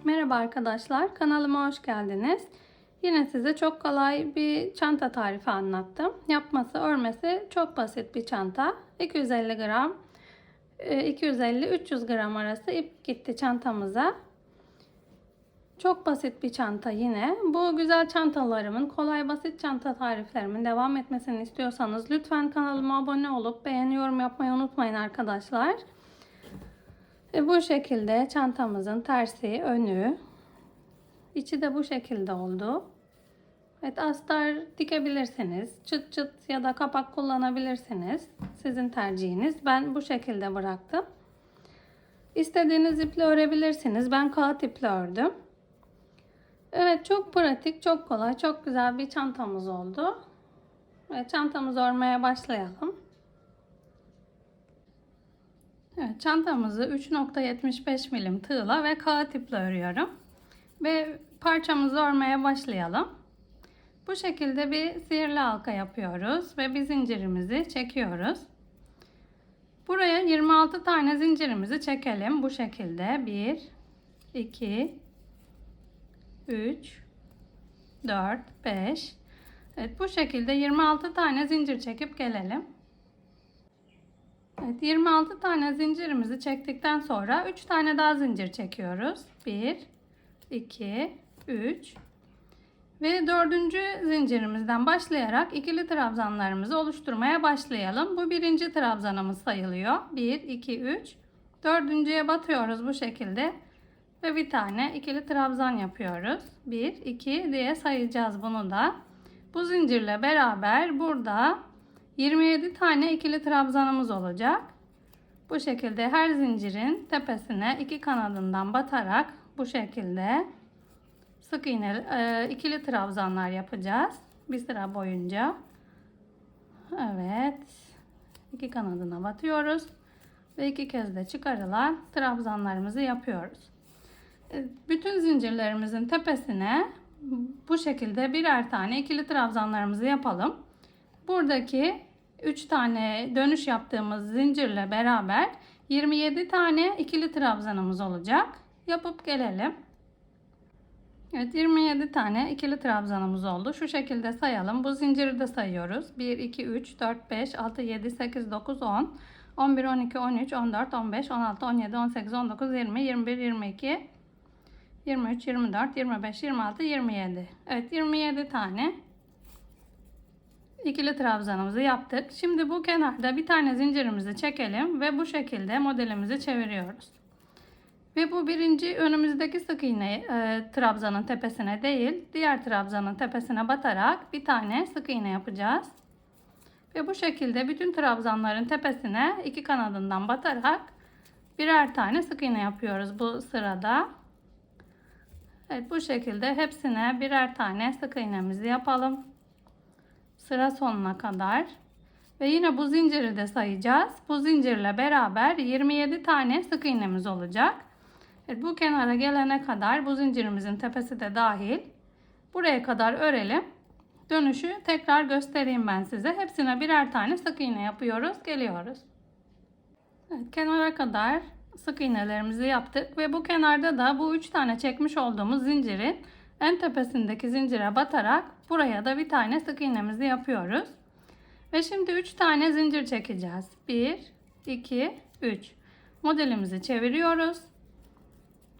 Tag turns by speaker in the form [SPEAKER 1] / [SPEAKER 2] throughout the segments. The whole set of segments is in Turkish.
[SPEAKER 1] Merhaba arkadaşlar, kanalıma hoş geldiniz. Yine size çok kolay bir çanta tarifi anlattım. Yapması, örmesi çok basit bir çanta. 250 gram, 250-300 gram arası ip gitti çantamıza. Çok basit bir çanta yine. Bu güzel çantalarımın, kolay basit çanta tariflerimin devam etmesini istiyorsanız lütfen kanalıma abone olup beğeni, yorum yapmayı unutmayın arkadaşlar. Bu şekilde çantamızın tersi, önü, içi de bu şekilde oldu. Evet, astar dikebilirsiniz. Çıt çıt ya da kapak kullanabilirsiniz. Sizin tercihiniz. Ben bu şekilde bıraktım. İstediğiniz iple örebilirsiniz. Ben kağıt iple ördüm. Evet, çok pratik, çok kolay, çok güzel bir çantamız oldu. Evet, çantamızı örmeye başlayalım. Evet, çantamızı 3.75 milim tığla ve kağıt iple örüyorum. Ve parçamızı örmeye başlayalım. Bu şekilde bir sihirli halka yapıyoruz ve bir zincirimizi çekiyoruz. Buraya 26 tane zincirimizi çekelim. Bu şekilde 1, 2, 3, 4, 5. Evet, bu şekilde 26 tane zincir çekip gelelim. Evet, 26 tane zincirimizi çektikten sonra 3 tane daha zincir çekiyoruz. 1, 2, 3 ve 4. zincirimizden başlayarak ikili trabzanlarımızı oluşturmaya başlayalım. Bu birinci trabzanımız sayılıyor. 1, 2, 3. Dördüncüye batıyoruz bu şekilde ve bir tane ikili trabzan yapıyoruz. 1, 2 diye sayacağız bunu da. Bu zincirle beraber burada 27 tane ikili trabzanımız olacak. Bu şekilde her zincirin tepesine iki kanadından batarak bu şekilde sık iğne ikili trabzanlar yapacağız bir sıra boyunca. Evet, iki kanadına batıyoruz ve iki kez de çıkarılan trabzanlarımızı yapıyoruz. Bütün zincirlerimizin tepesine bu şekilde birer tane ikili trabzanlarımızı yapalım. Buradaki 3 tane dönüş yaptığımız zincirle beraber 27 tane ikili trabzanımız olacak. Yapıp gelelim. Evet, 27 tane ikili trabzanımız oldu. Şu şekilde sayalım. Bu zinciri de sayıyoruz. 1, 2, 3, 4, 5, 6, 7, 8, 9, 10, 11, 12, 13, 14, 15, 16, 17, 18, 19, 20, 21, 22, 23, 24, 25, 26, 27. Evet, 27 tane ikili trabzanımızı yaptık. Şimdi bu kenarda bir tane zincirimizi çekelim ve bu şekilde modelimizi çeviriyoruz. Ve bu birinci önümüzdeki sık iğne trabzanın tepesine değil, diğer trabzanın tepesine batarak bir tane sık iğne yapacağız. Ve bu şekilde bütün trabzanların tepesine iki kanadından batarak birer tane sık iğne yapıyoruz bu sırada. Evet, bu şekilde hepsine birer tane sık iğnemizi yapalım. Sıra sonuna kadar. Ve yine bu zinciri de sayacağız. Bu zincirle beraber 27 tane sık iğnemiz olacak. Evet, bu kenara gelene kadar bu zincirimizin tepesi de dahil. Buraya kadar örelim. Dönüşü tekrar göstereyim ben size. Hepsine birer tane sık iğne yapıyoruz. Geliyoruz. Evet, kenara kadar sık iğnelerimizi yaptık. Ve bu kenarda da bu 3 tane çekmiş olduğumuz zincirin en tepesindeki zincire batarak buraya da bir tane sık iğnemizi yapıyoruz. Ve şimdi 3 tane zincir çekeceğiz. 1, 2, 3. Modelimizi çeviriyoruz.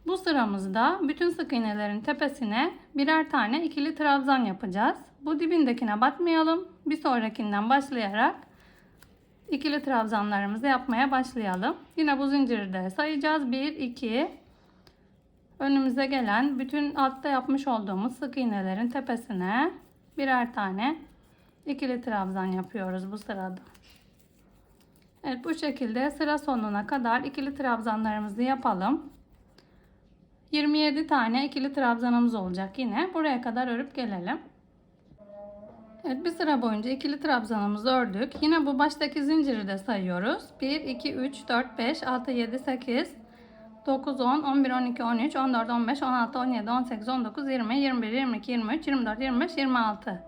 [SPEAKER 1] Bu sıramızda bütün sık iğnelerin tepesine birer tane ikili trabzan yapacağız. Bu dibindekine batmayalım. Bir sonrakinden başlayarak ikili trabzanlarımızı yapmaya başlayalım. Yine bu zinciri de sayacağız. 1, 2. Önümüze gelen bütün altta yapmış olduğumuz sık iğnelerin tepesine birer tane ikili trabzan yapıyoruz bu sırada. Evet, bu şekilde sıra sonuna kadar ikili trabzanlarımızı yapalım. 27 tane ikili trabzanımız olacak yine. Buraya kadar örüp gelelim. Evet, bir sıra boyunca ikili trabzanımızı ördük. Yine bu baştaki zinciri de sayıyoruz. 1, 2, 3, 4, 5, 6, 7, 8, 9, 10, 11, 12, 13, 14, 15, 16, 17, 18, 19, 20, 21, 22, 23, 24, 25, 26.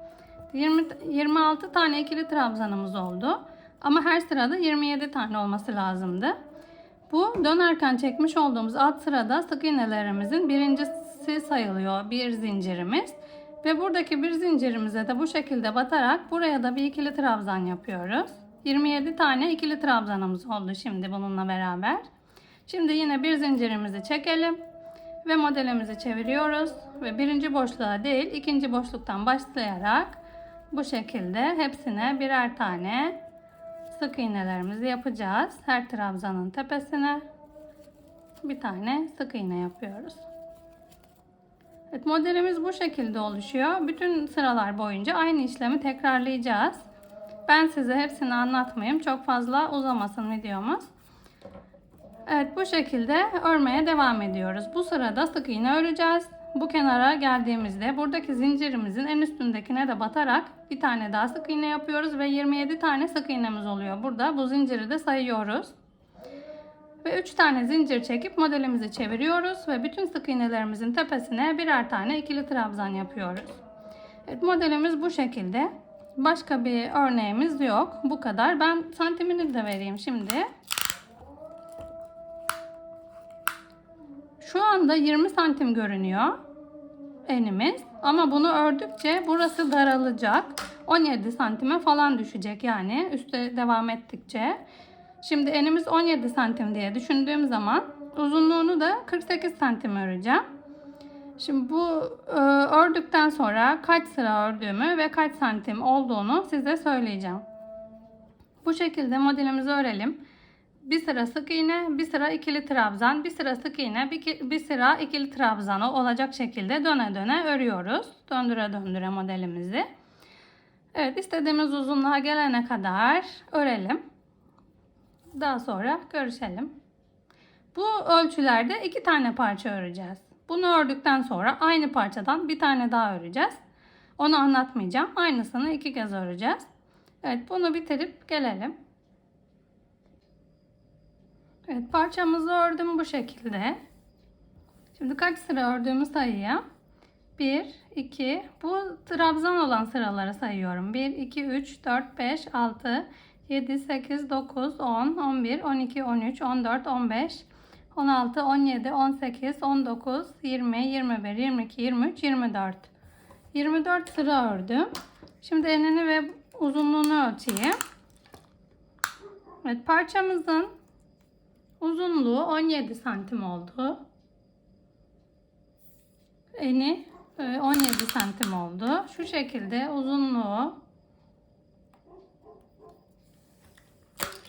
[SPEAKER 1] 26 tane ikili trabzanımız oldu. Ama her sırada 27 tane olması lazımdı. Bu dönerken çekmiş olduğumuz alt sırada sık iğnelerimizin birincisi sayılıyor, bir zincirimiz. Ve buradaki bir zincirimize de bu şekilde batarak buraya da bir ikili trabzan yapıyoruz. 27 tane ikili trabzanımız oldu şimdi bununla beraber. Şimdi yine bir zincirimizi çekelim ve modelimizi çeviriyoruz ve birinci boşluğa değil ikinci boşluktan başlayarak bu şekilde hepsine birer tane sık iğnelerimizi yapacağız. Her trabzanın tepesine bir tane sık iğne yapıyoruz. Evet, modelimiz bu şekilde oluşuyor. Bütün sıralar boyunca aynı işlemi tekrarlayacağız. Ben size hepsini anlatmayayım. Çok fazla uzamasın videomuz. Evet, bu şekilde örmeye devam ediyoruz. Bu sırada sık iğne öreceğiz. Bu kenara geldiğimizde buradaki zincirimizin en üstündekine de batarak bir tane daha sık iğne yapıyoruz ve 27 tane sık iğnemiz oluyor. Burada bu zinciri de sayıyoruz. Ve 3 tane zincir çekip modelimizi çeviriyoruz ve bütün sık iğnelerimizin tepesine birer tane ikili trabzan yapıyoruz. Evet, modelimiz bu şekilde. Başka bir örneğimiz yok. Bu kadar. Ben santimini de vereyim şimdi. Şu anda 20 santim görünüyor enimiz. Ama bunu ördükçe burası daralacak. 17 santime falan düşecek yani üste devam ettikçe. Şimdi enimiz 17 santim diye düşündüğüm zaman uzunluğunu da 48 santim öreceğim. Şimdi bu ördükten sonra kaç sıra ördüğümü ve kaç santim olduğunu size söyleyeceğim. Bu şekilde modelimizi örelim. Bir sıra sık iğne, bir sıra ikili trabzan, bir sıra sık iğne, bir sıra ikili trabzanı olacak şekilde döne döne örüyoruz. Döndüre döndüre modelimizi. Evet, istediğimiz uzunluğa gelene kadar örelim. Daha sonra görüşelim. Bu ölçülerde 2 tane parça öreceğiz. Bunu ördükten sonra aynı parçadan bir tane daha öreceğiz. Onu anlatmayacağım. Aynısını 2 kez öreceğiz. Evet, bunu bitirip gelelim. Evet, parçamızı ördüm bu şekilde. Şimdi kaç sıra ördüğümü sayayım. 1, 2, bu trabzan olan sıraları sayıyorum. 1, 2, 3, 4, 5, 6, 7, 8, 9, 10, 11, 12, 13, 14, 15, 16, 17, 18, 19, 20, 21, 22, 23, 24. 24 sıra ördüm. Şimdi enini ve uzunluğunu ölçeyim. Evet, parçamızın uzunluğu 17 santim oldu. Eni 17 santim oldu. Şu şekilde uzunluğu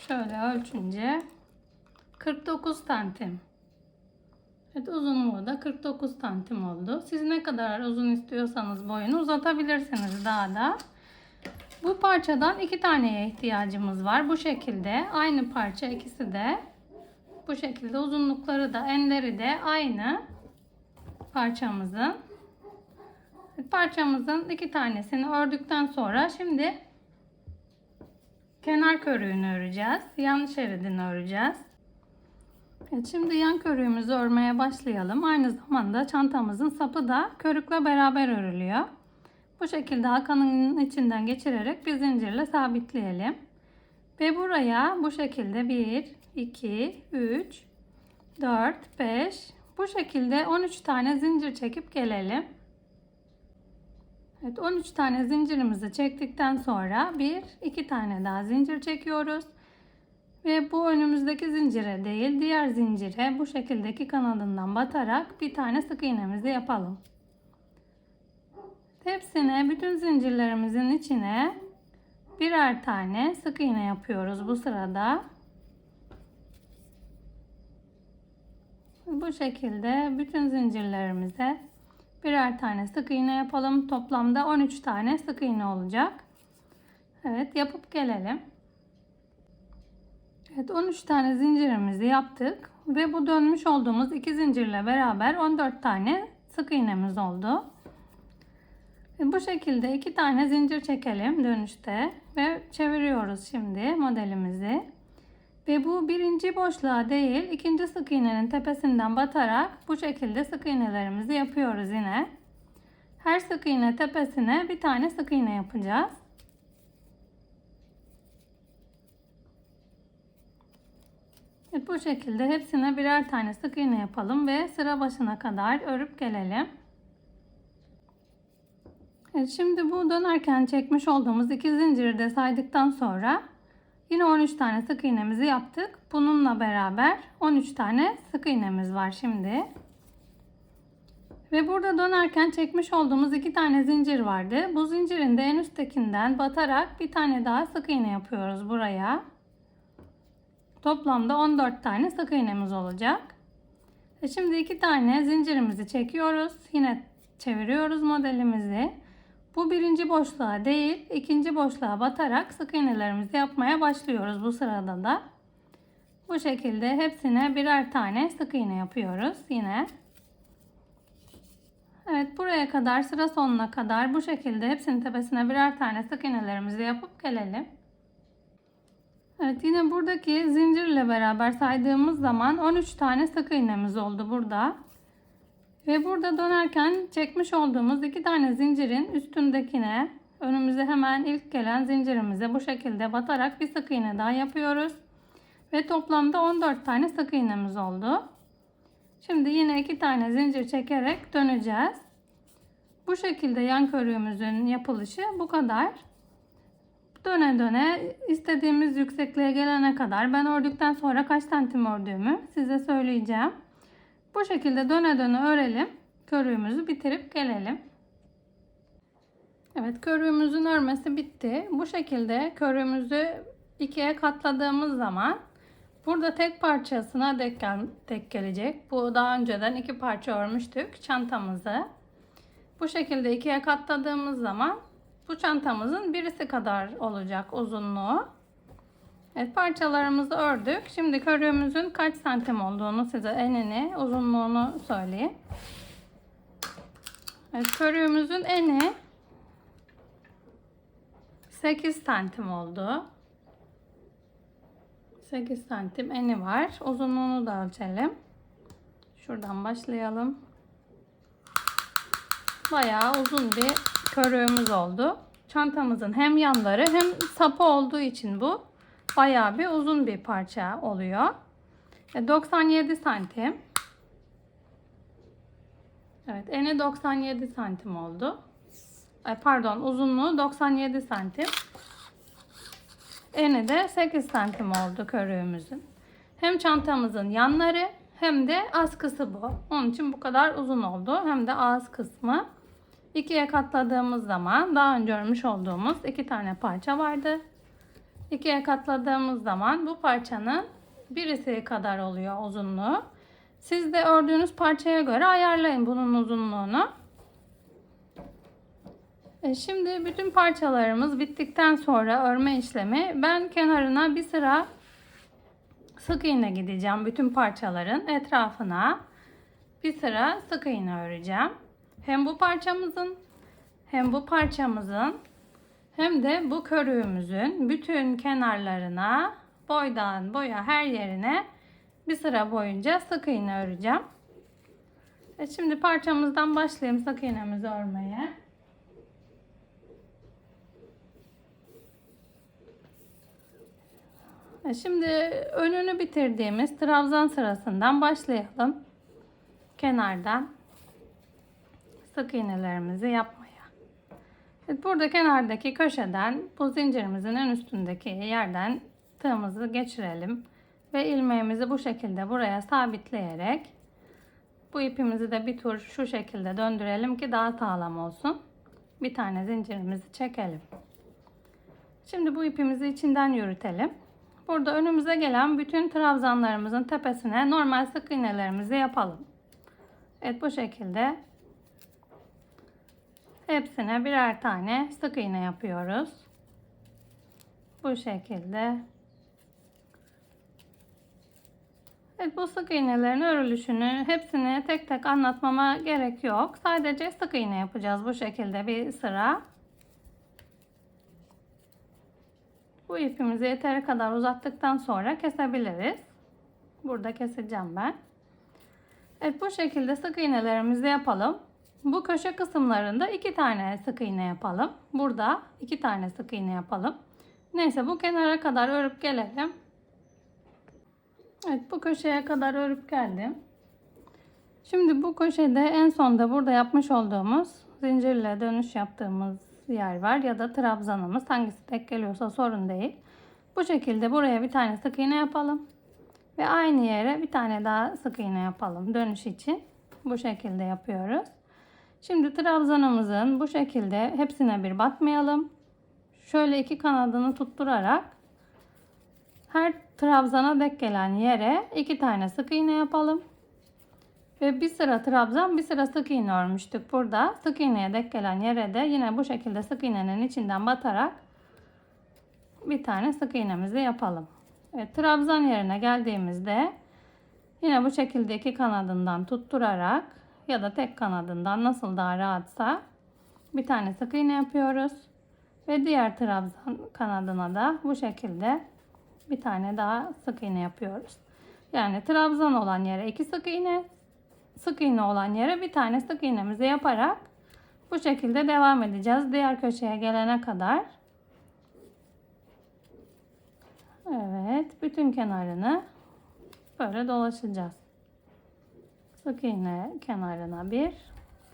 [SPEAKER 1] şöyle ölçünce 49 santim. Evet, uzunluğu da 49 santim oldu. Siz ne kadar uzun istiyorsanız boyunu uzatabilirsiniz daha da. Bu parçadan 2 taneye ihtiyacımız var. Bu şekilde aynı parça, ikisi de bu şekilde, uzunlukları da enleri de aynı parçamızın. Parçamızın 2 tanesini ördükten sonra şimdi kenar körüğünü öreceğiz. Yan şeridini öreceğiz. Evet, şimdi yan körüğümüzü örmeye başlayalım. Aynı zamanda çantamızın sapı da körükle beraber örülüyor. Bu şekilde halkanın içinden geçirerek bir zincirle sabitleyelim. Ve buraya bu şekilde 1, 2, 3, 4, 5, bu şekilde 13 tane zincir çekip gelelim. Evet, 13 tane zincirimizi çektikten sonra 1, 2 tane daha zincir çekiyoruz. Ve bu önümüzdeki zincire değil diğer zincire bu şekildeki kanadından batarak bir tane sık iğnemizi yapalım. Hepsine, bütün zincirlerimizin içine birer tane sık iğne yapıyoruz bu sırada. Bu şekilde bütün zincirlerimize birer tane sık iğne yapalım. Toplamda 13 tane sık iğne olacak. Evet, yapıp gelelim. Evet, 13 tane zincirimizi yaptık ve bu dönmüş olduğumuz 2 zincirle beraber 14 tane sık iğnemiz oldu. Bu şekilde 2 tane zincir çekelim dönüşte ve çeviriyoruz şimdi modelimizi. Ve bu birinci boşluğa değil ikinci sık iğnenin tepesinden batarak bu şekilde sık iğnelerimizi yapıyoruz yine. Her sık iğne tepesine bir tane sık iğne yapacağız. Evet, bu şekilde hepsine birer tane sık iğne yapalım ve sıra başına kadar örüp gelelim. Evet, şimdi bu dönerken çekmiş olduğumuz iki zinciri de saydıktan sonra yine 13 tane sık iğnemizi yaptık. Bununla beraber 13 tane sık iğnemiz var şimdi. Ve burada dönerken çekmiş olduğumuz iki tane zincir vardı. Bu zincirin de en üsttekinden batarak bir tane daha sık iğne yapıyoruz buraya. Toplamda 14 tane sık iğnemiz olacak. Şimdi iki tane zincirimizi çekiyoruz. Yine çeviriyoruz modelimizi. Bu birinci boşluğa değil, ikinci boşluğa batarak sık iğnelerimizi yapmaya başlıyoruz bu sırada da. Bu şekilde hepsine birer tane sık iğne yapıyoruz yine. Evet, buraya kadar, sıra sonuna kadar bu şekilde hepsinin tepesine birer tane sık iğnelerimizi yapıp gelelim. Evet, yine buradaki zincirle beraber saydığımız zaman 13 tane sık iğnemiz oldu burada. Ve burada dönerken çekmiş olduğumuz iki tane zincirin üstündekine, önümüze hemen ilk gelen zincirimize bu şekilde batarak bir sık iğne daha yapıyoruz. Ve toplamda 14 tane sık iğnemiz oldu. Şimdi yine iki tane zincir çekerek döneceğiz. Bu şekilde yan körüğümüzün yapılışı bu kadar. Döne döne istediğimiz yüksekliğe gelene kadar, ben ördükten sonra kaç santim ördüğümü size söyleyeceğim. Bu şekilde döne döne örelim. Körüğümüzü bitirip gelelim. Evet, körüğümüzün örmesi bitti. Bu şekilde körüğümüzü ikiye katladığımız zaman burada tek parçasına denk gelecek. Bu daha önceden iki parça örmüştük çantamızı. Bu şekilde ikiye katladığımız zaman bu çantamızın birisi kadar olacak uzunluğu. Evet, parçalarımızı ördük. Şimdi körüğümüzün kaç santim olduğunu, size enini, uzunluğunu söyleyeyim. Evet, körüğümüzün eni 8 santim oldu. 8 santim eni var. Uzunluğunu da ölçelim. Şuradan başlayalım. Bayağı uzun bir körüğümüz oldu. Çantamızın hem yanları hem sapı olduğu için bu bayağı bir uzun bir parça oluyor. 97 santim. Evet, eni 97 santim oldu. Pardon, uzunluğu 97 santim. Eni de 8 santim oldu körüğümüzün. Hem çantamızın yanları hem de askısı bu. Onun için bu kadar uzun oldu. Hem de ağız kısmı. İkiye katladığımız zaman daha önce örmüş olduğumuz iki tane parça vardı. İkiye katladığımız zaman bu parçanın birisi kadar oluyor uzunluğu. Siz de ördüğünüz parçaya göre ayarlayın bunun uzunluğunu. Şimdi bütün parçalarımız bittikten sonra örme işlemi, ben kenarına bir sıra sık iğne gideceğim. Bütün parçaların etrafına bir sıra sık iğne öreceğim. Hem bu parçamızın hem bu parçamızın hem de bu körüğümüzün bütün kenarlarına, boydan boya her yerine bir sıra boyunca sık iğne öreceğim. Şimdi parçamızdan başlayayım sık iğnemizi örmeye. Şimdi önünü bitirdiğimiz trabzan sırasından başlayalım. Kenardan sık iğnelerimizi yapmaya. Evet, burada kenardaki köşeden bu zincirimizin en üstündeki yerden tığımızı geçirelim. Ve ilmeğimizi bu şekilde buraya sabitleyerek bu ipimizi de bir tur şu şekilde döndürelim ki daha sağlam olsun. Bir tane zincirimizi çekelim. Şimdi bu ipimizi içinden yürütelim. Burada önümüze gelen bütün trabzanlarımızın tepesine normal sık iğnelerimizi yapalım. Evet, bu şekilde hepsine birer tane sık iğne yapıyoruz. Bu şekilde. Evet, bu sık iğnelerin örülüşünü hepsini tek tek anlatmama gerek yok. Sadece sık iğne yapacağız bu şekilde bir sıra. Bu ipimizi yeteri kadar uzattıktan sonra kesebiliriz. Burada keseceğim ben. Evet, bu şekilde sık iğnelerimizi yapalım. Bu köşe kısımlarında 2 tane sık iğne yapalım. Burada 2 tane sık iğne yapalım. Neyse, bu kenara kadar örüp gelelim. Evet, bu köşeye kadar örüp geldim. Şimdi bu köşede en sonda burada yapmış olduğumuz zincirle dönüş yaptığımız yer var ya da trabzanımız, hangisi tek geliyorsa sorun değil. Bu şekilde buraya bir tane sık iğne yapalım ve aynı yere bir tane daha sık iğne yapalım dönüş için. Bu şekilde yapıyoruz. Şimdi trabzanımızın bu şekilde hepsine bir batmayalım. Şöyle iki kanadını tutturarak her trabzana denk gelen yere iki tane sık iğne yapalım. Ve bir sıra trabzan, bir sıra sık iğne örmüştük burada. Sık iğneye denk gelen yere de yine bu şekilde sık iğnenin içinden batarak bir tane sık iğnemizi yapalım. Evet, trabzan yerine geldiğimizde yine bu şekilde iki kanadından tutturarak ya da tek kanadından nasıl daha rahatsa bir tane sık iğne yapıyoruz. Ve diğer trabzan kanadına da bu şekilde bir tane daha sık iğne yapıyoruz. Yani trabzan olan yere iki sık iğne, sık iğne olan yere bir tane sık iğnemizi yaparak bu şekilde devam edeceğiz diğer köşeye gelene kadar. Evet, bütün kenarını böyle dolaşacağız. Sık iğne kenarına bir,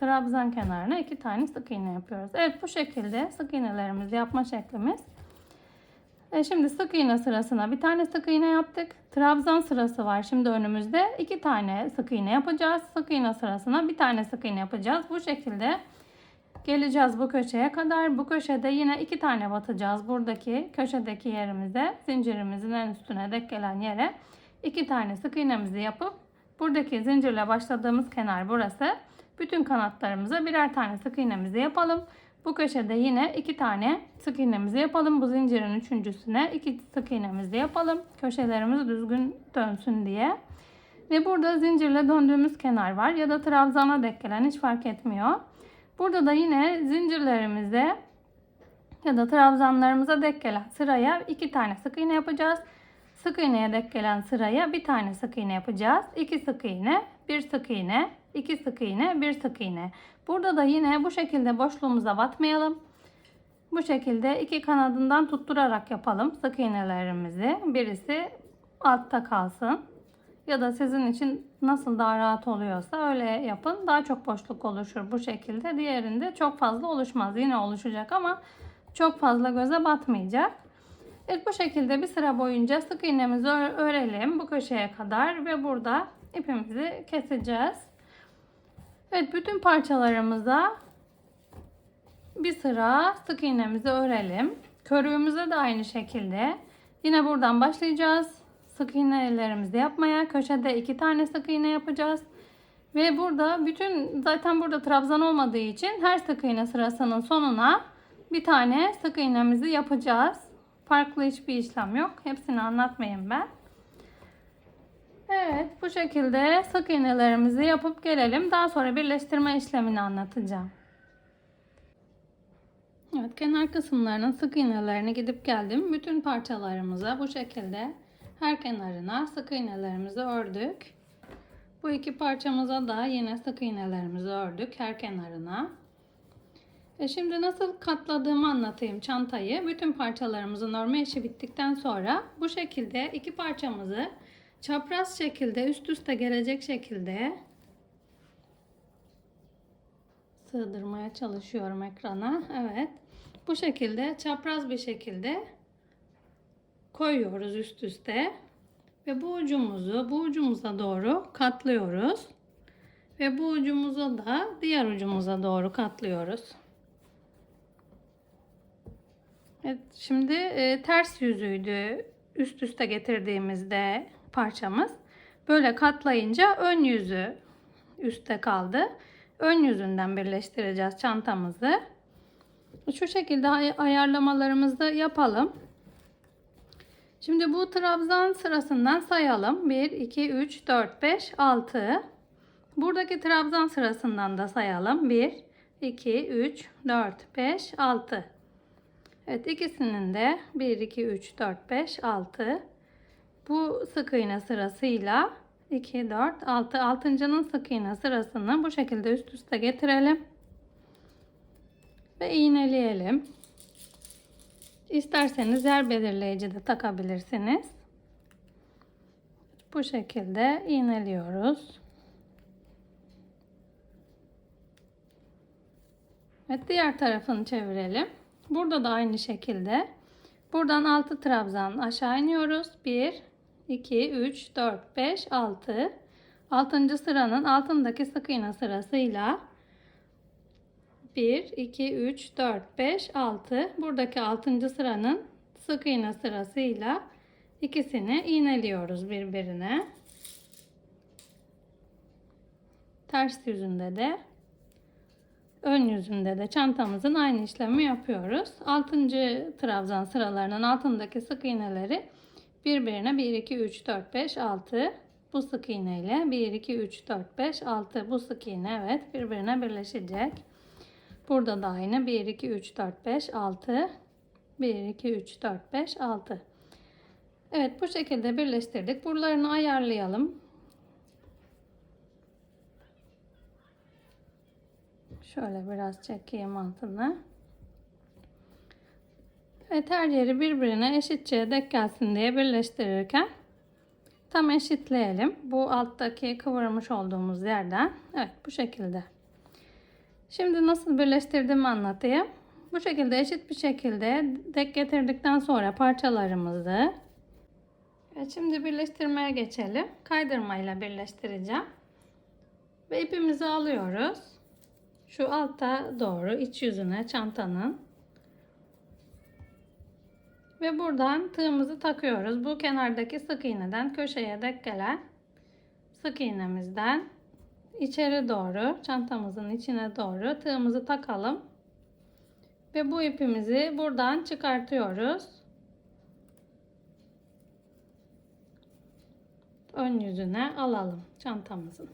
[SPEAKER 1] trabzan kenarına iki tane sık iğne yapıyoruz. Evet, bu şekilde sık iğnelerimizi yapma şeklimiz. Şimdi sık iğne sırasına bir tane sık iğne yaptık. Trabzan sırası var. Şimdi önümüzde iki tane sık iğne yapacağız. Sık iğne sırasına bir tane sık iğne yapacağız. Bu şekilde geleceğiz bu köşeye kadar. Bu köşede yine iki tane batacağız. Buradaki köşedeki yerimize, zincirimizin en üstüne denk gelen yere iki tane sık iğnemizi yapıp buradaki zincirle başladığımız kenar burası. Bütün kanatlarımıza birer tane sık iğnemizi yapalım. Bu köşede yine iki tane sık iğnemizi yapalım. Bu zincirin üçüncüsüne iki sık iğnemizi yapalım. Köşelerimiz düzgün dönsün diye. Ve burada zincirle döndüğümüz kenar var ya da trabzana denk gelen, hiç fark etmiyor. Burada da yine zincirlerimize ya da trabzanlarımıza denk gelen sıraya iki tane sık iğne yapacağız. Sık iğneye denk gelen sıraya bir tane sık iğne yapacağız. İki sık iğne, bir sık iğne, iki sık iğne, bir sık iğne. Burada da yine bu şekilde boşluğumuza batmayalım. Bu şekilde iki kanadından tutturarak yapalım sık iğnelerimizi. Birisi altta kalsın. Ya da sizin için nasıl daha rahat oluyorsa öyle yapın. Daha çok boşluk oluşur bu şekilde. Diğerinde çok fazla oluşmaz. Yine oluşacak ama çok fazla göze batmayacak. Evet, bu şekilde bir sıra boyunca sık iğnemizi örelim bu köşeye kadar ve burada ipimizi keseceğiz. Evet, bütün parçalarımıza bir sıra sık iğnemizi örelim. Körüğümüze de aynı şekilde yine buradan başlayacağız. Sık iğnelerimizi yapmaya. Köşede iki tane sık iğne yapacağız. Ve burada zaten burada trabzan olmadığı için her sık iğne sırasının sonuna bir tane sık iğnemizi yapacağız. Farklı hiçbir işlem yok. Hepsini anlatmayayım ben. Evet, bu şekilde sık iğnelerimizi yapıp gelelim. Daha sonra birleştirme işlemini anlatacağım. Evet, kenar kısımlarının sık iğnelerini gidip geldim. Bütün parçalarımıza bu şekilde her kenarına sık iğnelerimizi ördük. Bu iki parçamıza da yine sık iğnelerimizi ördük her kenarına. Şimdi nasıl katladığımı anlatayım çantayı. Bütün parçalarımızın örme işi bittikten sonra bu şekilde iki parçamızı çapraz şekilde üst üste gelecek şekilde sığdırmaya çalışıyorum ekrana. Evet. Bu şekilde çapraz bir şekilde koyuyoruz üst üste. Ve bu ucumuza doğru katlıyoruz. Ve bu ucumuza da diğer ucumuza doğru katlıyoruz. Evet, şimdi ters yüzüydü üst üste getirdiğimizde parçamız. Böyle katlayınca ön yüzü üstte kaldı. Ön yüzünden birleştireceğiz çantamızı. Şu şekilde ayarlamalarımızı da yapalım. Şimdi bu trabzan sırasından sayalım. 1, 2, 3, 4, 5, 6. Buradaki trabzan sırasından da sayalım. 1, 2, 3, 4, 5, 6. Evet, ikisinin de 1, 2, 3, 4, 5, 6. Bu sık iğne sırasıyla 2, 4, 6. Altıncının sık iğne sırasını bu şekilde üst üste getirelim. Ve iğneleyelim. İsterseniz yer belirleyici de takabilirsiniz. Bu şekilde iğneliyoruz. Evet, diğer tarafını çevirelim. Burada da aynı şekilde. Buradan 6 trabzan aşağı iniyoruz. 1, 2, 3, 4, 5, 6. 6. sıranın altındaki sık iğne sırasıyla 1, 2, 3, 4, 5, 6. Buradaki 6. sıranın sık iğne sırasıyla ikisini iğneliyoruz birbirine. Ters yüzünde de ön yüzünde de çantamızın aynı işlemi yapıyoruz. 6. trabzan sıralarının altındaki sık iğneleri birbirine 1, 2, 3, 4, 5, 6 bu sık iğne ile 1, 2, 3, 4, 5, 6 bu sık iğne, evet, birbirine birleşecek. Burada da aynı 1, 2, 3, 4, 5, 6 1, 2, 3, 4, 5, 6. Evet, bu şekilde birleştirdik. Buralarını ayarlayalım. Şöyle biraz çekeyim altını. Evet, her yeri birbirine eşitçe denk gelsin diye birleştirirken tam eşitleyelim. Bu alttaki kıvırmış olduğumuz yerden. Evet, bu şekilde. Şimdi nasıl birleştirdiğimi anlatayım. Bu şekilde eşit bir şekilde denk getirdikten sonra parçalarımızı, evet, şimdi birleştirmeye geçelim. Kaydırmayla birleştireceğim. Ve ipimizi alıyoruz. Şu alta doğru iç yüzüne çantanın. Ve buradan tığımızı takıyoruz. Bu kenardaki sık iğneden köşeye denk gelen sık iğnemizden içeri doğru, çantamızın içine doğru tığımızı takalım. Ve bu ipimizi buradan çıkartıyoruz. Ön yüzüne alalım çantamızın.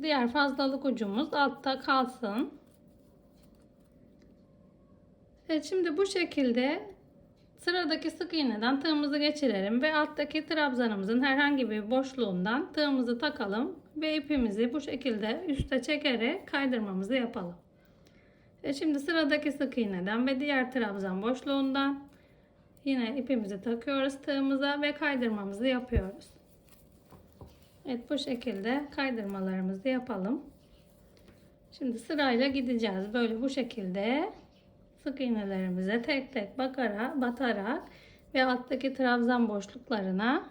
[SPEAKER 1] Diğer fazlalık ucumuz altta kalsın. Evet, şimdi bu şekilde sıradaki sık iğneden tığımızı geçirelim ve alttaki trabzanımızın herhangi bir boşluğundan tığımızı takalım ve ipimizi bu şekilde üste çekerek kaydırmamızı yapalım. Şimdi sıradaki sık iğneden ve diğer trabzan boşluğundan yine ipimizi takıyoruz tığımıza ve kaydırmamızı yapıyoruz. Evet, bu şekilde kaydırmalarımızı yapalım. Şimdi sırayla gideceğiz. Böyle bu şekilde sık iğnelerimize tek tek batarak ve alttaki trabzan boşluklarına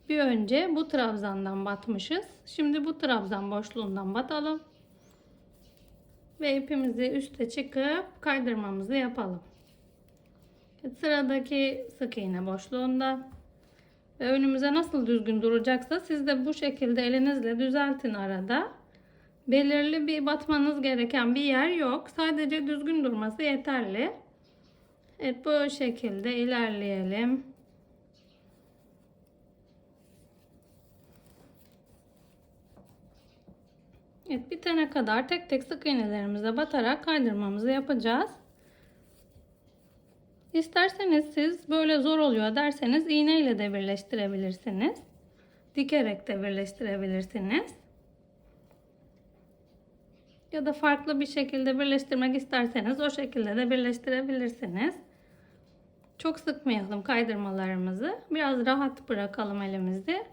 [SPEAKER 1] bir önce bu trabzandan batmışız. Şimdi bu trabzan boşluğundan batalım. Ve ipimizi üste çıkıp kaydırmamızı yapalım. Sıradaki sık iğne boşluğunda ve önümüze nasıl düzgün duracaksa siz de bu şekilde elinizle düzeltin arada. Belirli bir batmanız gereken bir yer yok. Sadece düzgün durması yeterli. Evet, bu şekilde ilerleyelim. Evet, bitene kadar tek tek sık iğnelerimize batarak kaydırmamızı yapacağız. İsterseniz siz böyle zor oluyor derseniz iğne ile de birleştirebilirsiniz. Dikerek de birleştirebilirsiniz. Ya da farklı bir şekilde birleştirmek isterseniz o şekilde de birleştirebilirsiniz. Çok sıkmayalım kaydırmalarımızı. Biraz rahat bırakalım elimizi.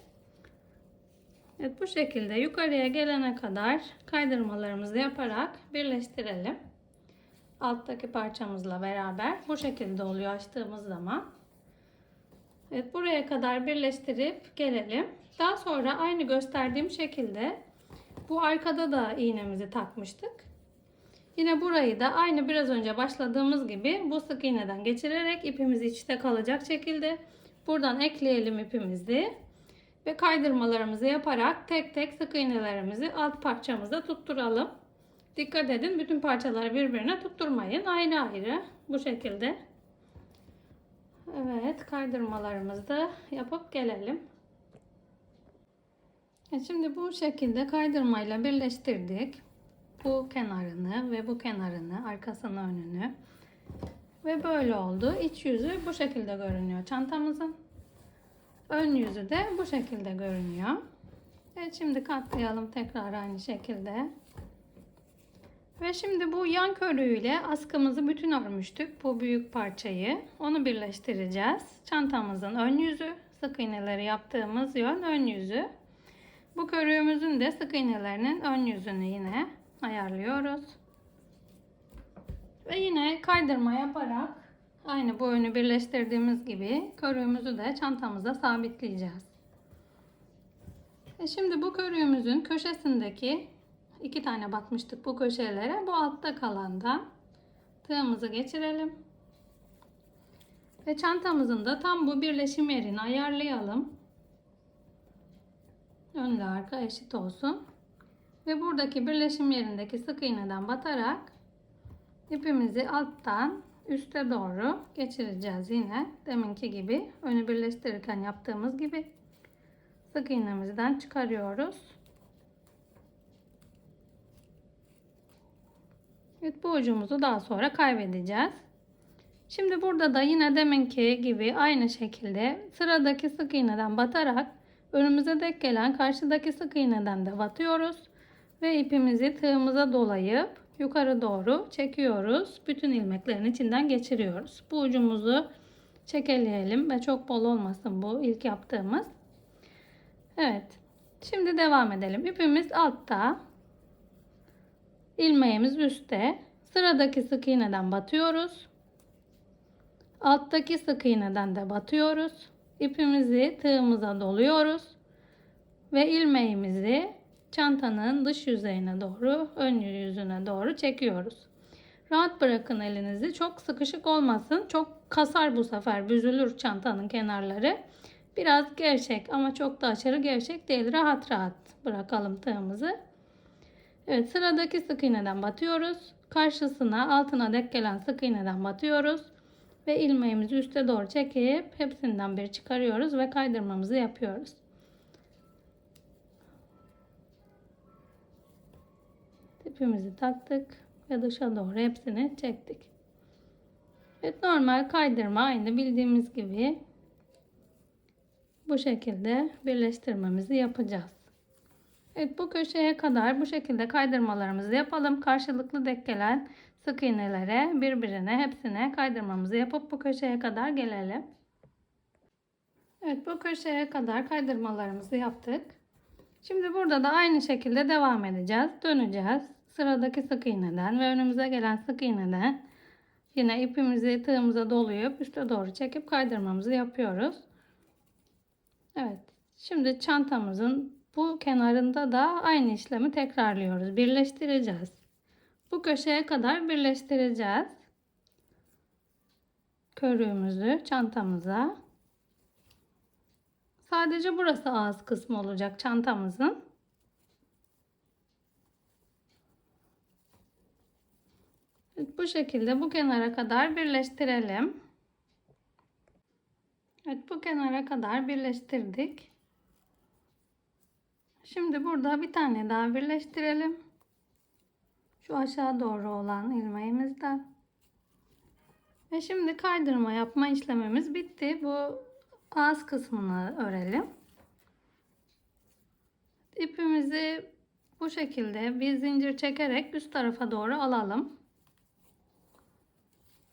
[SPEAKER 1] Evet, bu şekilde yukarıya gelene kadar kaydırmalarımızı yaparak birleştirelim. Alttaki parçamızla beraber bu şekilde oluyor açtığımız zaman. Evet, buraya kadar birleştirip gelelim. Daha sonra aynı gösterdiğim şekilde bu arkada da iğnemizi takmıştık. Yine burayı da aynı biraz önce başladığımız gibi bu sık iğneden geçirerek ipimiz içte kalacak şekilde buradan ekleyelim ipimizi ve kaydırmalarımızı yaparak tek tek sık iğnelerimizi alt parçamıza tutturalım. Dikkat edin, bütün parçaları birbirine tutturmayın. Ayrı ayrı bu şekilde. Evet, kaydırmalarımızı da yapıp gelelim. Şimdi bu şekilde kaydırmayla birleştirdik. Bu kenarını ve bu kenarını, arkasını, önünü. Ve böyle oldu. İç yüzü bu şekilde görünüyor çantamızın. Ön yüzü de bu şekilde görünüyor. Evet, şimdi katlayalım tekrar aynı şekilde. Ve şimdi bu yan körüğüyle askımızı bütün örmüştük. Bu büyük parçayı. Onu birleştireceğiz. Çantamızın ön yüzü, sık iğneleri yaptığımız yön ön yüzü. Bu körüğümüzün de sık iğnelerinin ön yüzünü yine ayarlıyoruz. Ve yine kaydırma yaparak aynı bu yönü birleştirdiğimiz gibi körüğümüzü de çantamıza sabitleyeceğiz. Şimdi bu körüğümüzün köşesindeki 2 tane batmıştık bu köşelere. Bu altta kalandan tığımızı geçirelim. Ve çantamızın da tam bu birleşim yerini ayarlayalım. Önle arka eşit olsun. Ve buradaki birleşim yerindeki sık iğneden batarak ipimizi alttan üste doğru geçireceğiz yine. Deminki gibi önü birleştirirken yaptığımız gibi sık iğnemizden çıkarıyoruz. Evet, bu ucumuzu daha sonra kaybedeceğiz. Şimdi burada da yine deminki gibi aynı şekilde sıradaki sık iğneden batarak önümüze denk gelen karşıdaki sık iğneden de batıyoruz. Ve ipimizi tığımıza dolayıp yukarı doğru çekiyoruz. Bütün ilmeklerin içinden geçiriyoruz. Bu ucumuzu çekeleyelim ve çok bol olmasın bu ilk yaptığımız. Evet. Şimdi devam edelim. İpimiz altta. İlmeğimiz üstte. Sıradaki sık iğneden batıyoruz. Alttaki sık iğneden de batıyoruz. İpimizi tığımıza doluyoruz. Ve ilmeğimizi çantanın dış yüzeyine doğru, ön yüzüne doğru çekiyoruz. Rahat bırakın elinizi. Çok sıkışık olmasın. Çok kasar bu sefer. Büzülür çantanın kenarları. Biraz gevşek ama çok da aşırı gevşek değil. Rahat rahat bırakalım tığımızı. Evet, sıradaki sık iğneden batıyoruz. Karşısına altına denk gelen sık iğneden batıyoruz. Ve ilmeğimizi üste doğru çekip hepsinden bir çıkarıyoruz ve kaydırmamızı yapıyoruz. İpimizi taktık ve dışa doğru hepsini çektik. Evet, normal kaydırma aynı bildiğimiz gibi bu şekilde birleştirmemizi yapacağız. Evet, bu köşeye kadar bu şekilde kaydırmalarımızı yapalım. Karşılıklı denk gelen sık iğnelere birbirine hepsine kaydırmamızı yapıp bu köşeye kadar gelelim. Evet, bu köşeye kadar kaydırmalarımızı yaptık. Şimdi burada da aynı şekilde devam edeceğiz. Döneceğiz. Sıradaki sık iğneden ve önümüze gelen sık iğneden yine ipimizi tığımıza dolayıp üste doğru çekip kaydırmamızı yapıyoruz. Evet. Şimdi çantamızın bu kenarında da aynı işlemi tekrarlıyoruz. Birleştireceğiz. Bu köşeye kadar birleştireceğiz. Körüğümüzü çantamıza. Sadece burası ağız kısmı olacak çantamızın. Evet, bu şekilde bu kenara kadar birleştirelim. Evet, bu kenara kadar birleştirdik. Şimdi burada bir tane daha birleştirelim. Şu aşağı doğru olan ilmeğimizden. Ve şimdi kaydırma yapma işlemimiz bitti. Bu ağız kısmını örelim. İpimizi bu şekilde bir zincir çekerek üst tarafa doğru alalım.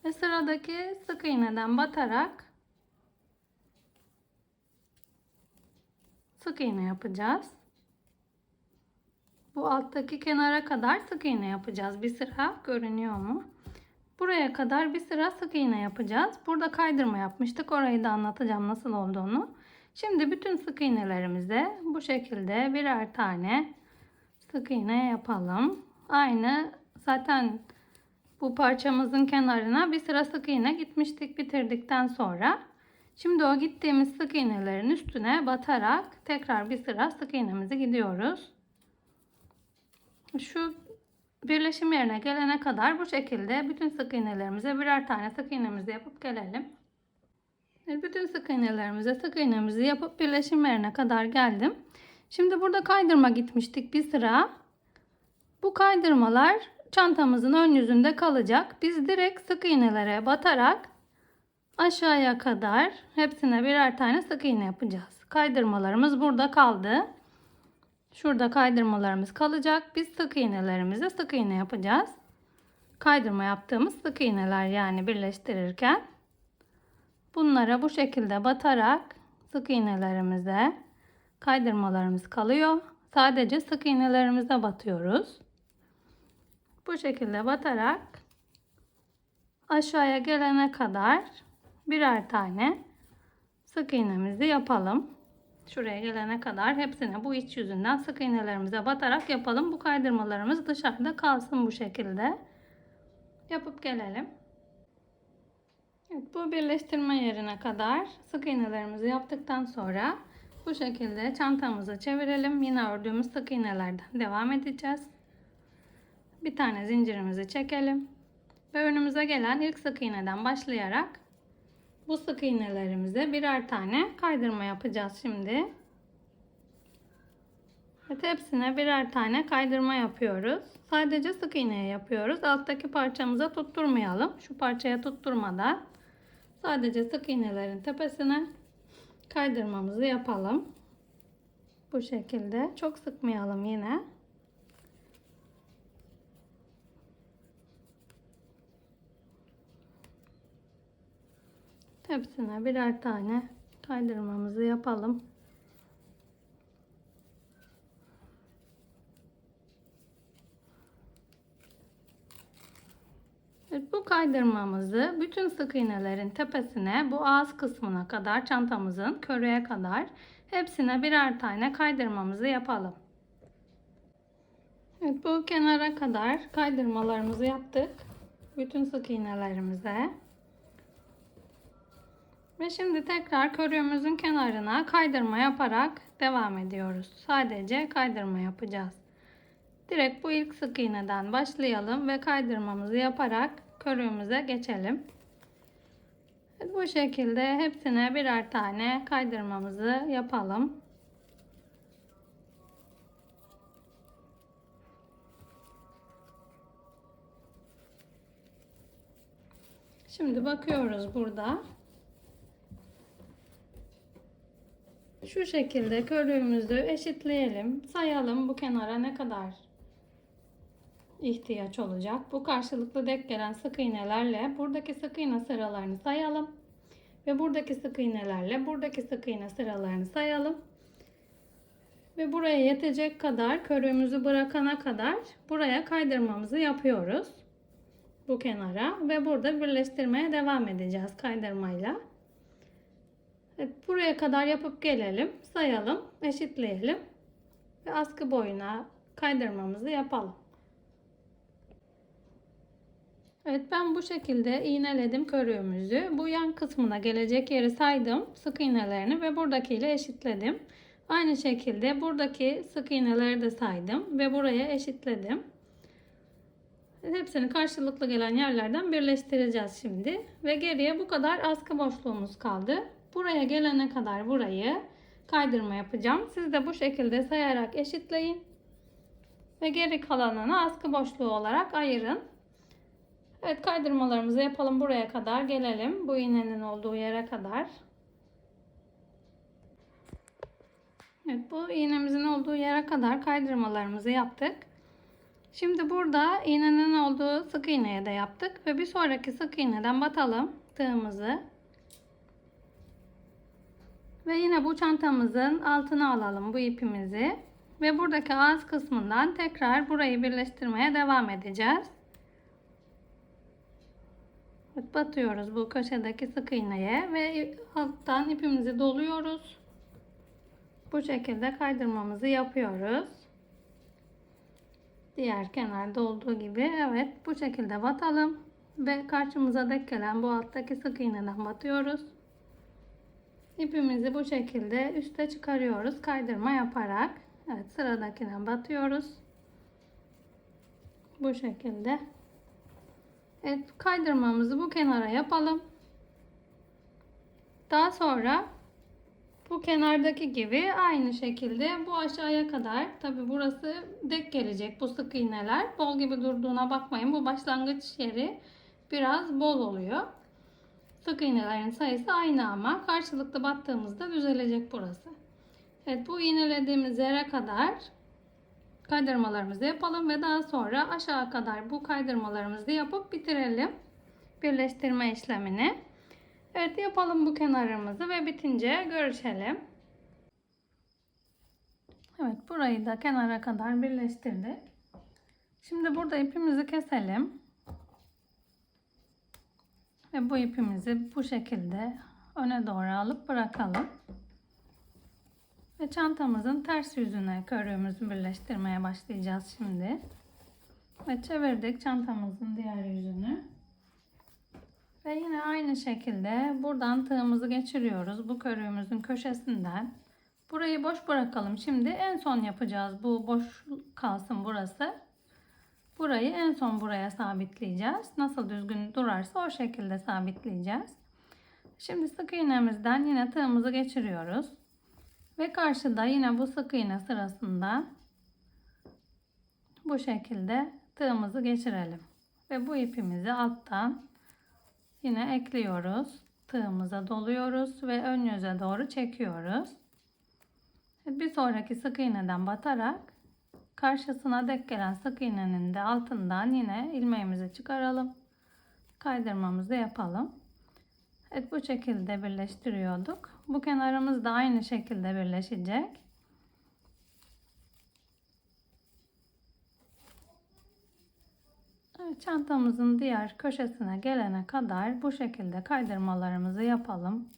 [SPEAKER 1] Ve sıradaki sık iğneden batarak sık iğne yapacağız. Bu alttaki kenara kadar sık iğne yapacağız. Bir sıra görünüyor mu? Buraya kadar bir sıra sık iğne yapacağız. Burada kaydırma yapmıştık. Orayı da anlatacağım nasıl olduğunu. Şimdi bütün sık iğnelerimize bu şekilde birer tane sık iğne yapalım. Aynı zaten bu parçamızın kenarına bir sıra sık iğne gitmiştik bitirdikten sonra. Şimdi o gittiğimiz sık iğnelerin üstüne batarak tekrar bir sıra sık iğnemizi gidiyoruz. Şu birleşim yerine gelene kadar bu şekilde bütün sık iğnelerimize birer tane sık iğnemizi yapıp gelelim. Bütün sık iğnelerimize sık iğnemizi yapıp birleşim yerine kadar geldim. Şimdi burada kaydırma gitmiştik bir sıra. Bu kaydırmalar çantamızın ön yüzünde kalacak. Biz direkt sık iğnelere batarak aşağıya kadar hepsine birer tane sık iğne yapacağız. Kaydırmalarımız burada kaldı. Şurada kaydırmalarımız kalacak. Biz sık iğnelerimize sık iğne yapacağız. Kaydırma yaptığımız sık iğneler yani birleştirirken. Bunlara bu şekilde batarak sık iğnelerimize kaydırmalarımız kalıyor. Sadece sık iğnelerimize batıyoruz. Bu şekilde batarak aşağıya gelene kadar birer tane sık iğnemizi yapalım. Şuraya gelene kadar hepsine bu iç yüzünden sık iğnelerimize batarak yapalım. Bu kaydırmalarımız dışarıda kalsın bu şekilde. Yapıp gelelim. Evet, bu birleştirme yerine kadar sık iğnelerimizi yaptıktan sonra bu şekilde çantamızı çevirelim. Yine ördüğümüz sık iğnelerden devam edeceğiz. Bir tane zincirimizi çekelim. Ve önümüze gelen ilk sık iğneden başlayarak bu sık iğnelerimize birer tane kaydırma yapacağız şimdi. Evet, hepsine birer tane kaydırma yapıyoruz. Sadece sık iğneye yapıyoruz. Alttaki parçamıza tutturmayalım. Şu parçaya tutturmadan sadece sık iğnelerin tepesine kaydırmamızı yapalım. Bu şekilde. Çok sıkmayalım yine. Hepsine birer tane kaydırmamızı yapalım. Evet, bu kaydırmamızı bütün sık iğnelerin tepesine, bu ağız kısmına kadar, çantamızın körüye kadar hepsine birer tane kaydırmamızı yapalım. Evet, bu kenara kadar kaydırmalarımızı yaptık. Bütün sık iğnelerimize. Ve şimdi tekrar körüğümüzün kenarına kaydırma yaparak devam ediyoruz. Sadece kaydırma yapacağız. Direkt bu ilk sık iğneden başlayalım ve kaydırmamızı yaparak körüğümüze geçelim. Evet, bu şekilde hepsine birer tane kaydırmamızı yapalım. Şimdi bakıyoruz burada. Şu şekilde körüğümüzü eşitleyelim. Sayalım bu kenara ne kadar ihtiyaç olacak. Bu karşılıklı denk gelen sık iğnelerle buradaki sık iğne sıralarını sayalım. Ve buradaki sık iğnelerle buradaki sık iğne sıralarını sayalım. Ve buraya yetecek kadar, körüğümüzü bırakana kadar buraya kaydırmamızı yapıyoruz. Bu kenara ve burada birleştirmeye devam edeceğiz kaydırmayla. Evet, buraya kadar yapıp gelelim, sayalım, eşitleyelim ve askı boyuna kaydırmamızı yapalım. Evet, ben bu şekilde iğneledim körüğümüzü. Bu yan kısmına gelecek yeri saydım, sık iğnelerini ve buradakiyle eşitledim. Aynı şekilde buradaki sık iğneleri de saydım ve buraya eşitledim. Hepsini karşılıklı gelen yerlerden birleştireceğiz şimdi. Ve geriye bu kadar askı boşluğumuz kaldı. Buraya gelene kadar burayı kaydırma yapacağım. Siz de bu şekilde sayarak eşitleyin. Ve geri kalanını askı boşluğu olarak ayırın. Evet, kaydırmalarımızı yapalım, buraya kadar gelelim. Bu iğnenin olduğu yere kadar. Evet, bu iğnemizin olduğu yere kadar kaydırmalarımızı yaptık. Şimdi burada iğnenin olduğu sık iğneye de yaptık. Ve bir sonraki sık iğneden batalım tığımızı. Ve yine bu çantamızın altına alalım bu ipimizi. Ve buradaki ağız kısmından tekrar burayı birleştirmeye devam edeceğiz. Evet, batıyoruz bu köşedeki sık iğneye ve alttan ipimizi doluyoruz. Bu şekilde kaydırmamızı yapıyoruz. Diğer kenarda olduğu gibi. Evet, bu şekilde batalım ve karşımıza denk gelen bu alttaki sık iğneden batıyoruz. İpimizi bu şekilde üste çıkarıyoruz kaydırma yaparak. Evet, sıradakine batıyoruz. Bu şekilde. Evet, kaydırmamızı bu kenara yapalım. Daha sonra bu kenardaki gibi aynı şekilde bu aşağıya kadar, tabi burası denk gelecek bu sık iğneler. Bol gibi durduğuna bakmayın. Bu başlangıç yeri biraz bol oluyor. Sık iğnelerin sayısı aynı ama karşılıklı battığımızda düzelecek burası. Evet, bu iğnelediğimiz yere kadar kaydırmalarımızı yapalım ve daha sonra aşağı kadar bu kaydırmalarımızı yapıp bitirelim birleştirme işlemini. Evet, yapalım bu kenarımızı ve bitince görüşelim. Evet, burayı da kenara kadar birleştirdik. Şimdi burada ipimizi keselim. Ve bu ipimizi bu şekilde öne doğru alıp bırakalım. Ve çantamızın ters yüzüne körüğümüzü birleştirmeye başlayacağız şimdi. Ve çevirdik çantamızın diğer yüzünü. Ve yine aynı şekilde buradan tığımızı geçiriyoruz bu körüğümüzün köşesinden. Burayı boş bırakalım. Şimdi en son yapacağız. Bu boş kalsın burası. Burayı en son buraya sabitleyeceğiz. Nasıl düzgün durarsa o şekilde sabitleyeceğiz. Şimdi sık iğnemizden yine tığımızı geçiriyoruz. Ve karşıda yine bu sık iğne sırasında bu şekilde tığımızı geçirelim. Ve bu ipimizi alttan yine ekliyoruz. Tığımıza doluyoruz ve ön yüze doğru çekiyoruz. Bir sonraki sık iğneden batarak karşısına denk gelen sık iğnenin de altından yine ilmeğimizi çıkaralım. Kaydırmamızı yapalım. Evet, bu şekilde birleştiriyorduk. Bu kenarımız da aynı şekilde birleşecek. Evet, çantamızın diğer köşesine gelene kadar bu şekilde kaydırmalarımızı yapalım.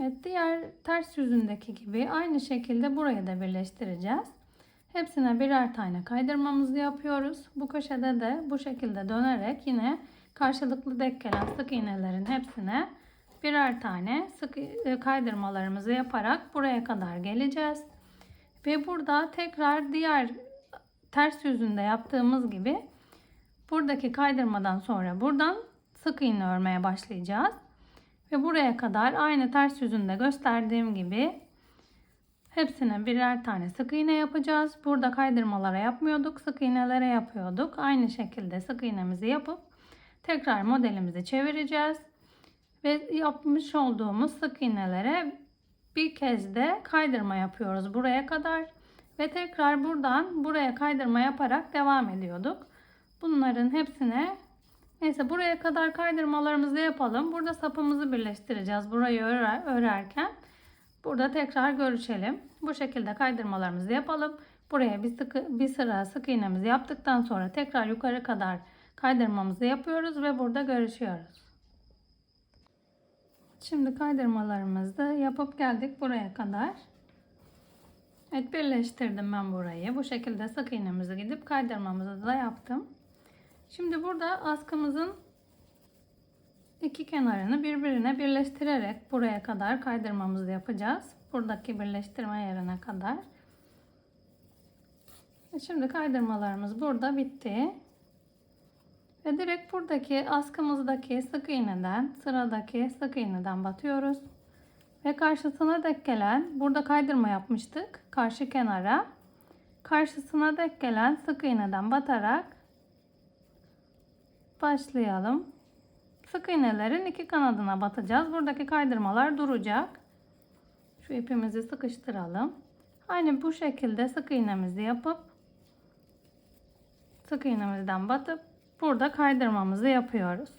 [SPEAKER 1] Evet, diğer ters yüzündeki gibi aynı şekilde burayı da birleştireceğiz. Hepsine birer tane kaydırmamızı yapıyoruz. Bu köşede de bu şekilde dönerek yine karşılıklı denk gelen sık iğnelerin hepsine birer tane sık kaydırmalarımızı yaparak buraya kadar geleceğiz. Ve burada tekrar diğer ters yüzünde yaptığımız gibi buradaki kaydırmadan sonra buradan sık iğne örmeye başlayacağız. Ve buraya kadar aynı ters yüzünde gösterdiğim gibi hepsine birer tane sık iğne yapacağız. Burada kaydırmalara yapmıyorduk, sık iğnelere yapıyorduk. Aynı şekilde sık iğnemizi yapıp tekrar modelimizi çevireceğiz. Ve yapmış olduğumuz sık iğnelere bir kez de kaydırma yapıyoruz buraya kadar. Ve tekrar buradan buraya kaydırma yaparak devam ediyorduk. Bunların hepsine neyse buraya kadar kaydırmalarımızı yapalım. Burada sapımızı birleştireceğiz burayı örerken. Burada tekrar görüşelim. Bu şekilde kaydırmalarımızı yapalım. Buraya bir sıra sık iğnemizi yaptıktan sonra tekrar yukarı kadar kaydırmamızı yapıyoruz ve burada görüşüyoruz. Şimdi kaydırmalarımızı yapıp geldik buraya kadar. Evet, birleştirdim ben burayı. Bu şekilde sık iğnemizi gidip kaydırmamızı da yaptım. Şimdi burada askımızın iki kenarını birbirine birleştirerek buraya kadar kaydırmamızı yapacağız. Buradaki birleştirme yerine kadar. Şimdi kaydırmalarımız burada bitti. Ve direkt buradaki askımızdaki sık iğneden, sıradaki sık iğneden batıyoruz. Ve karşısına denk gelen, burada kaydırma yapmıştık karşı kenara. Karşısına denk gelen sık iğneden batarak başlayalım. Sık iğnelerin iki kanadına batacağız. Buradaki kaydırmalar duracak. Şu ipimizi sıkıştıralım. Aynı bu şekilde sık iğnemizi yapıp sık iğnemizden batıp burada kaydırmamızı yapıyoruz.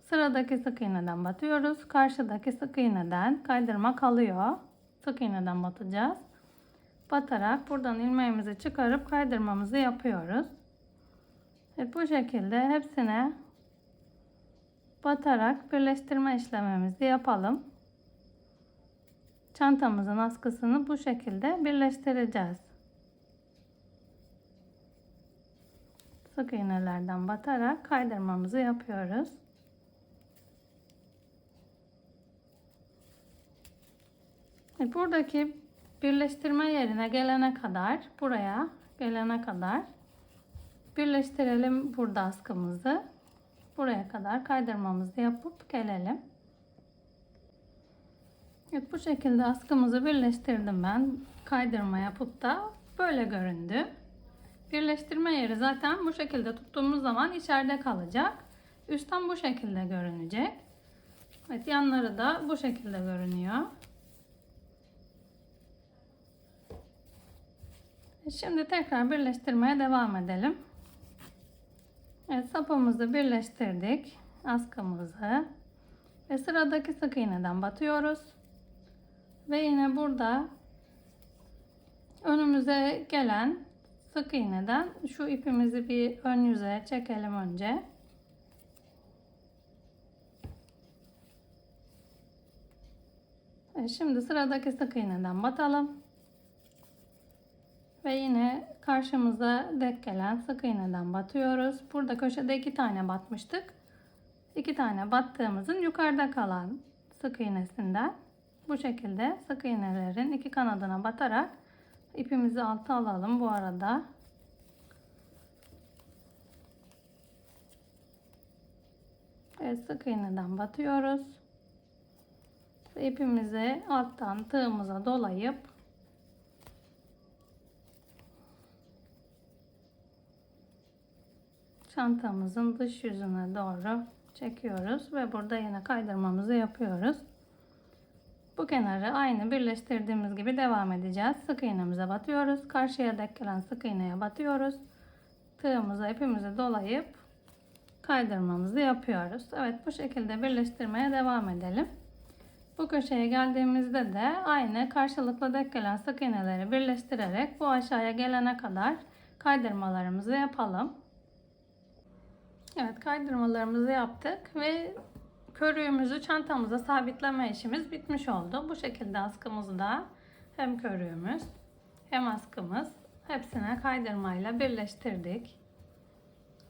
[SPEAKER 1] Sıradaki sık iğneden batıyoruz. Karşıdaki sık iğneden kaydırma kalıyor. Sık iğneden batacağız. Batarak buradan ilmeğimizi çıkarıp kaydırmamızı yapıyoruz. Evet, bu şekilde hepsine batarak birleştirme işlemimizi yapalım. Çantamızın askısını bu şekilde birleştireceğiz. Sık iğnelerden batarak kaydırmamızı yapıyoruz. Buradaki birleştirme yerine gelene kadar, buraya gelene kadar birleştirelim burada askımızı. Buraya kadar kaydırmamızı yapıp gelelim. Evet, bu şekilde askımızı birleştirdim ben. Kaydırma yapıp da böyle göründü. Birleştirme yeri zaten bu şekilde tuttuğumuz zaman içeride kalacak. Üstten bu şekilde görünecek. Evet, yanları da bu şekilde görünüyor. Şimdi tekrar birleştirmeye devam edelim. Evet, sapımızı birleştirdik, askımızı ve sıradaki sık iğneden batıyoruz ve yine burada önümüze gelen sık iğneden şu ipimizi bir ön yüzeye çekelim önce. Şimdi sıradaki sık iğneden batalım ve yine karşımıza denk gelen sık iğneden batıyoruz. Burada köşede 2 tane batmıştık. 2 tane battığımızın yukarıda kalan sık iğnesinden bu şekilde sık iğnelerin iki kanadına batarak ipimizi alta alalım bu arada. Evet, sık iğneden batıyoruz. İpimizi alttan tığımıza dolayıp çantamızın dış yüzüne doğru çekiyoruz ve burada yine kaydırmamızı yapıyoruz. Bu kenarı aynı birleştirdiğimiz gibi devam edeceğiz. Sık iğnemize batıyoruz. Karşıya denk gelen sık iğneye batıyoruz. Tığımıza ipimizi dolayıp kaydırmamızı yapıyoruz. Evet, bu şekilde birleştirmeye devam edelim. Bu köşeye geldiğimizde de aynı karşılıklı denk gelen sık iğneleri birleştirerek bu aşağıya gelene kadar kaydırmalarımızı yapalım. Evet, kaydırmalarımızı yaptık ve körüğümüzü çantamıza sabitleme işimiz bitmiş oldu. Bu şekilde askımızı da hem körüğümüz hem askımız hepsine kaydırmayla birleştirdik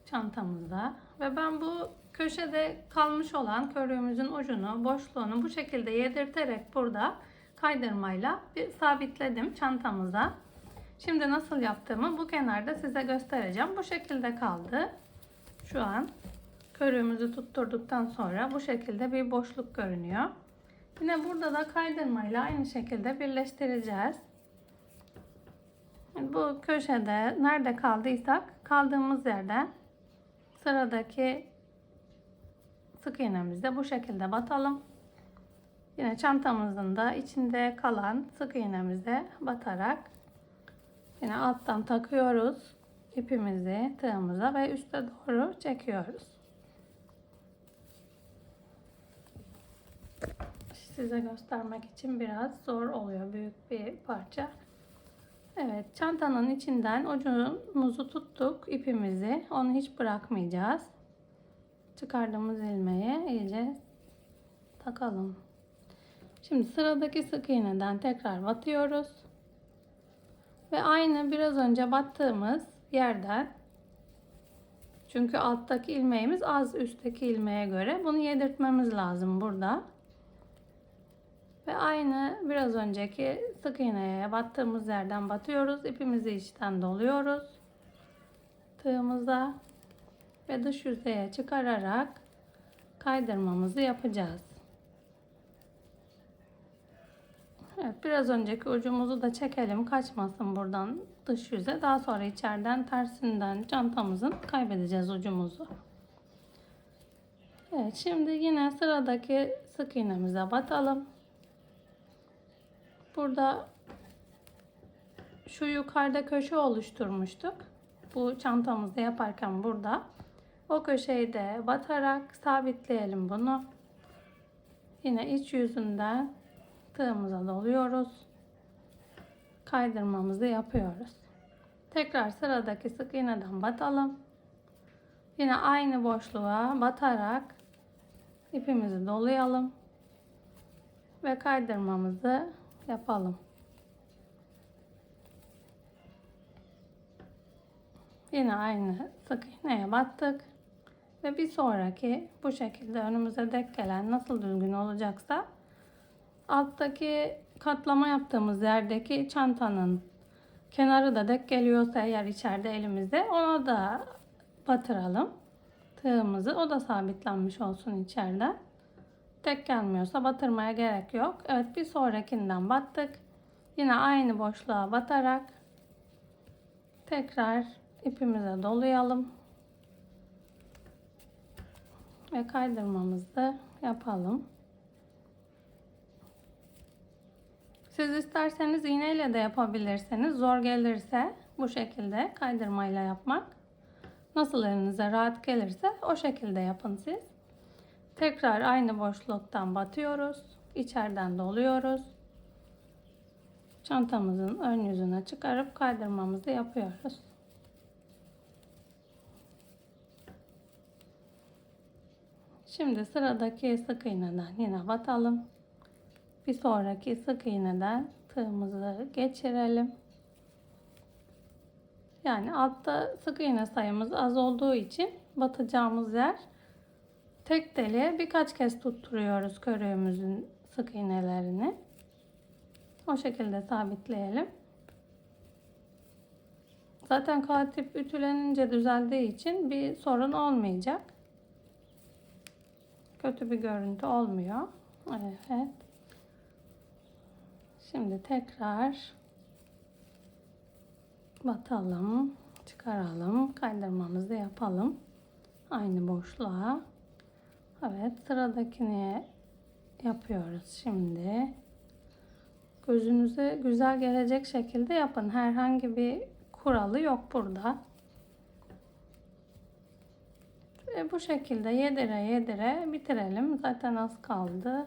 [SPEAKER 1] çantamızda. Ve ben bu köşede kalmış olan körüğümüzün ucunu, boşluğunu bu şekilde yedirterek burada kaydırmayla bir sabitledim çantamıza. Şimdi nasıl yaptığımı bu kenarda size göstereceğim. Bu şekilde kaldı. Şu an körüğümüzü tutturduktan sonra bu şekilde bir boşluk görünüyor. Yine burada da kaydırmayla aynı şekilde birleştireceğiz. Bu köşede nerede kaldıysak kaldığımız yerden sıradaki sık iğnemizde bu şekilde batalım. Yine çantamızın da içinde kalan sık iğnemize batarak yine alttan takıyoruz ipimizi tığımıza ve üste doğru çekiyoruz. Size göstermek için biraz zor oluyor, büyük bir parça. Evet, çantanın içinden ucumuzu tuttuk ipimizi, onu hiç bırakmayacağız. Çıkardığımız ilmeği iyice takalım. Şimdi sıradaki sık iğneden tekrar batıyoruz ve aynı biraz önce battığımız yerden, çünkü alttaki ilmeğimiz az üstteki ilmeğe göre, bunu yedirtmemiz lazım burada. Ve aynı biraz önceki sık iğneye battığımız yerden batıyoruz. İpimizi içten doluyoruz tığımıza ve dış yüzeye çıkararak kaydırmamızı yapacağız. Evet, biraz önceki ucumuzu da çekelim, kaçmasın buradan dış yüze. Daha sonra içeriden tersinden çantamızın kaybedeceğiz ucumuzu. Evet, şimdi yine sıradaki sık iğnemize batalım. Burada şu yukarıda köşe oluşturmuştuk. Bu çantamızda yaparken burada. O köşeyi de batarak sabitleyelim bunu. Yine iç yüzünden tığımıza doluyoruz. Kaydırmamızı yapıyoruz. Tekrar sıradaki sık iğneden batalım. Yine aynı boşluğa batarak ipimizi dolayalım ve kaydırmamızı yapalım. Yine aynı sık iğneye battık ve bir sonraki bu şekilde önümüze denk gelen nasıl düzgün olacaksa alttaki katlama yaptığımız yerdeki çantanın kenarı da denk geliyorsa eğer içeride elimizde, ona da batıralım tığımızı, o da sabitlenmiş olsun içeride. Tek gelmiyorsa batırmaya gerek yok. Evet, bir sonrakinden battık. Yine aynı boşluğa batarak tekrar ipimize dolayalım ve kaydırmamızı yapalım. Siz isterseniz iğneyle de yapabilirsiniz. Zor gelirse bu şekilde kaydırmayla yapmak. Nasıl elinize rahat gelirse o şekilde yapın siz. Tekrar aynı boşluktan batıyoruz. İçeriden doluyoruz. Çantamızın ön yüzüne çıkarıp kaydırmamızı yapıyoruz. Şimdi sıradaki sık iğneden yine batalım. Bir sonraki sık iğneden tığımızı geçirelim. Yani altta sık iğne sayımız az olduğu için batacağımız yer tek deliğe birkaç kez tutturuyoruz körüğümüzün sık iğnelerini. O şekilde sabitleyelim. Zaten katif ütülenince düzeldiği için bir sorun olmayacak. Kötü bir görüntü olmuyor. Evet. Şimdi tekrar batalım, çıkaralım, kaydırmamızı yapalım. Aynı boşluğa. Evet, sıradakini yapıyoruz şimdi. Gözünüze güzel gelecek şekilde yapın. Herhangi bir kuralı yok burada. Ve bu şekilde yedire yedire bitirelim. Zaten az kaldı.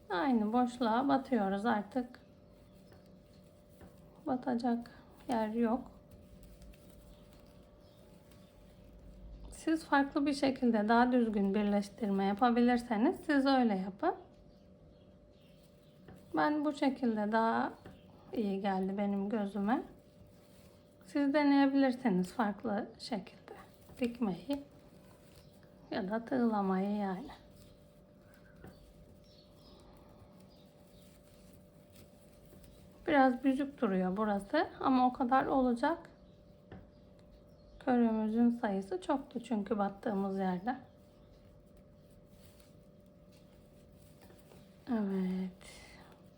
[SPEAKER 1] Aynı boşluğa batıyoruz artık. Batacak yer yok. Siz farklı bir şekilde daha düzgün birleştirme yapabilirseniz siz öyle yapın. Ben bu şekilde daha iyi geldi benim gözüme. Siz deneyebilirsiniz farklı şekilde dikmeyi ya da tığlamayı yani. Biraz büzük duruyor burası ama o kadar olacak. Körüğümüzün sayısı çoktu çünkü battığımız yerde. Evet.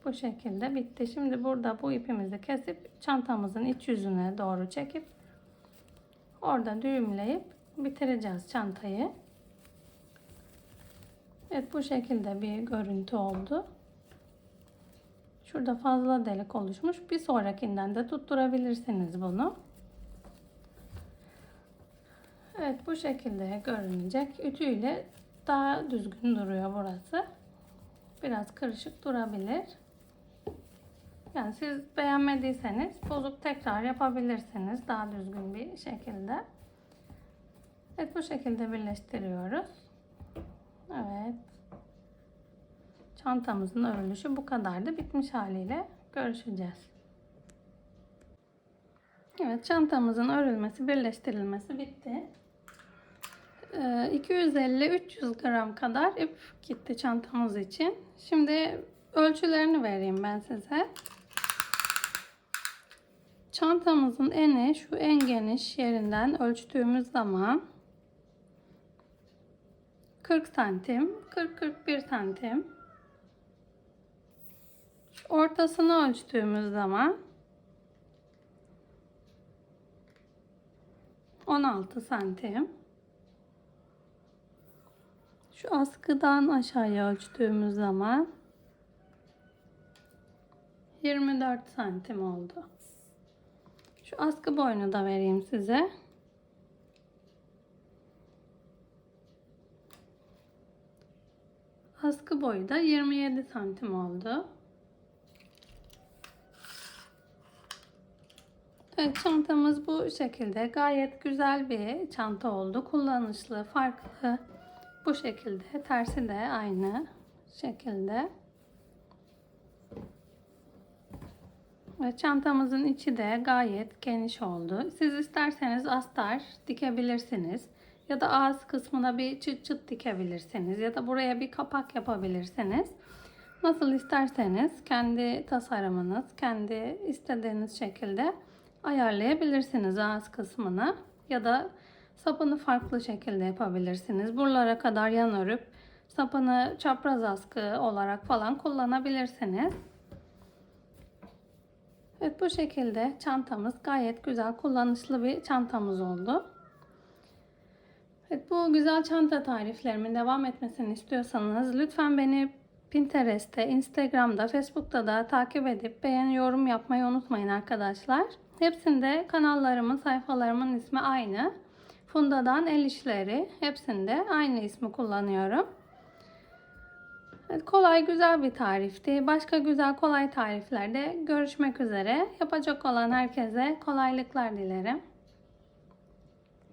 [SPEAKER 1] Bu şekilde bitti. Şimdi burada bu ipimizi kesip çantamızın iç yüzüne doğru çekip orada düğümleyip bitireceğiz çantayı. Evet, bu şekilde bir görüntü oldu. Şurada fazla delik oluşmuş. Bir sonrakinden de tutturabilirsiniz bunu. Evet, bu şekilde görünecek. Ütüyle daha düzgün duruyor burası. Biraz karışık durabilir. Yani siz beğenmediyseniz bozup tekrar yapabilirsiniz daha düzgün bir şekilde. Evet, bu şekilde birleştiriyoruz. Evet. Çantamızın örülüşü bu kadardı. Bitmiş haliyle görüşeceğiz. Evet, çantamızın örülmesi, birleştirilmesi bitti. 250-300 gram kadar ip gitti çantamız için. Şimdi ölçülerini vereyim ben size. Çantamızın eni şu en geniş yerinden ölçtüğümüz zaman 40 santim, 40-41 santim. Şu ortasını ölçtüğümüz zaman 16 santim. Şu askıdan aşağıya ölçtüğümüz zaman 24 santim oldu. Şu askı boyunu da vereyim size. Askı boyu da 27 santim oldu. Evet, çantamız bu şekilde. Gayet güzel bir çanta oldu. Kullanışlı, farklı. Bu şekilde. Tersi de aynı şekilde. Ve çantamızın içi de gayet geniş oldu. Siz isterseniz astar dikebilirsiniz. Ya da ağız kısmına bir çıt çıt dikebilirsiniz. Ya da buraya bir kapak yapabilirsiniz. Nasıl isterseniz kendi tasarımınız, kendi istediğiniz şekilde ayarlayabilirsiniz ağız kısmını. Ya da sapını farklı şekilde yapabilirsiniz. Buralara kadar yan örüp sapını çapraz askı olarak falan kullanabilirsiniz. Evet, bu şekilde çantamız gayet güzel, kullanışlı bir çantamız oldu. Evet, bu güzel çanta tariflerimin devam etmesini istiyorsanız lütfen beni Pinterest'te, Instagram'da, Facebook'ta da takip edip beğeni, yorum yapmayı unutmayın arkadaşlar. Hepsinde kanallarımın, sayfalarımın ismi aynı. Funda'dan El İşleri. Hepsinde aynı ismi kullanıyorum. Evet, kolay, güzel bir tarifti. Başka güzel, kolay tariflerde görüşmek üzere. Yapacak olan herkese kolaylıklar dilerim.